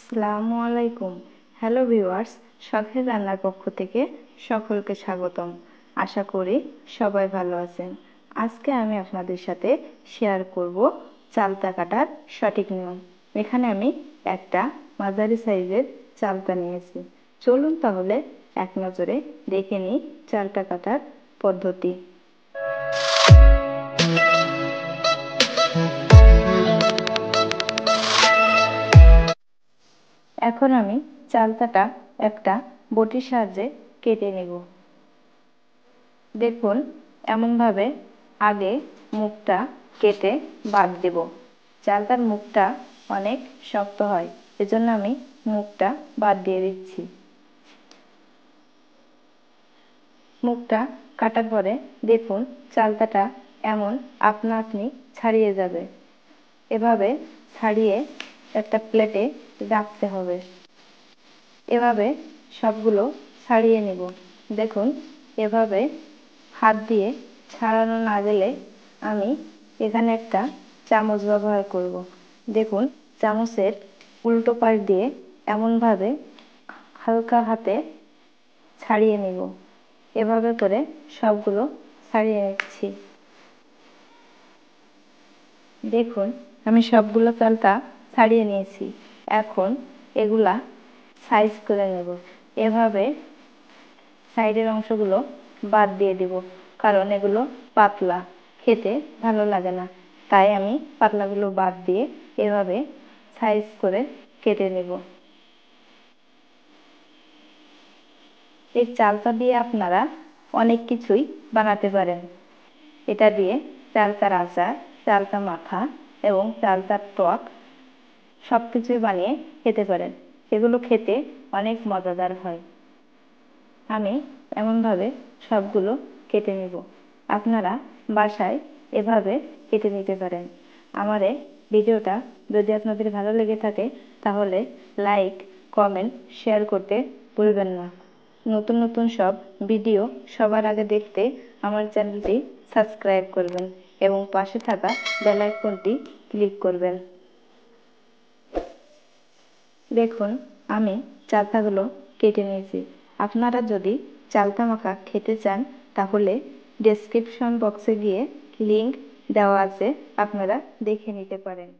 আসসালামু আলাইকুম। Hello viewers, শখের রান্নার পক্ষ থেকে সকলকে স্বাগতম। আশা করি সবাই ভালো আছেন। আজকে আমি আপনাদের সাথে শেয়ার করব চালতা কাটার সঠিক নিয়ম। এখানে আমি একটা মাঝারি সাইজের চালতা নিয়েছি। চলুন তাহলে এক নজরে দেখে নিই চালতা কাটার পদ্ধতি। এখন আমি চালতাটা একটা বটির সাহায্যে কেটে নেব। দেখুন, এমনভাবে আগে মুখটা কেটে বাদ দেব। চালতার মুখটা অনেক শক্ত হয়, এজন্য আমি মুখটা বাদ দিয়ে দিচ্ছি। মুখটা কাটার পরে দেখুন চালতাটা এমন আপনা আপনি ছাড়িয়ে যাবে। এভাবে ছাড়িয়ে একটা প্লেটে রাখতে হবে। এভাবে সবগুলো ছাড়িয়ে নেব। দেখুন, এভাবে হাত দিয়ে ছাড়ানো না গেলে আমি এখানে একটা চামচ ব্যবহার করব। দেখুন, চামচের উল্টো পাশ দিয়ে এমনভাবে হালকা হাতে ছাড়িয়ে নেব। এভাবে করে সবগুলো ছাড়িয়ে নিচ্ছি। দেখুন, আমি সবগুলো চালতা ছাড়িয়ে নিয়েছি। এখন এগুলা সাইজ করে নেব। এভাবে সাইডের অংশগুলো বাদ দিয়ে দিব, কারণ এগুলো পাতলা, খেতে ভালো লাগে না। তাই আমি পাতলাগুলো বাদ দিয়ে এভাবে সাইজ করে কেটে নেব। এই চালতা দিয়ে আপনারা অনেক কিছুই বানাতে পারেন। এটা দিয়ে চালতার আচার, চালতা মাখা এবং চালতার টক সবকিছুই বানিয়ে খেতে পারেন। এগুলো খেতে অনেক মজাদার হয়। আমি এমনভাবে সবগুলো কেটে নেব। আপনারা বাসায় এভাবে কেটে নিতে পারেন। আমার এই ভিডিওটা যদি আপনাদের ভালো লেগে থাকে তাহলে লাইক, কমেন্ট, শেয়ার করতে ভুলবেন না। নতুন নতুন সব ভিডিও সবার আগে দেখতে আমার চ্যানেলটি সাবস্ক্রাইব করবেন এবং পাশে থাকা বেল আইকনটি ক্লিক করবেন। দেখুন, আমি চালতাগুলো কেটে নিয়েছি। আপনারা যদি চালতা মাখা খেতে চান তাহলে ডেসক্রিপশন বক্সে গিয়ে লিংক দেওয়া আছে, আপনারা দেখে নিতে পারেন।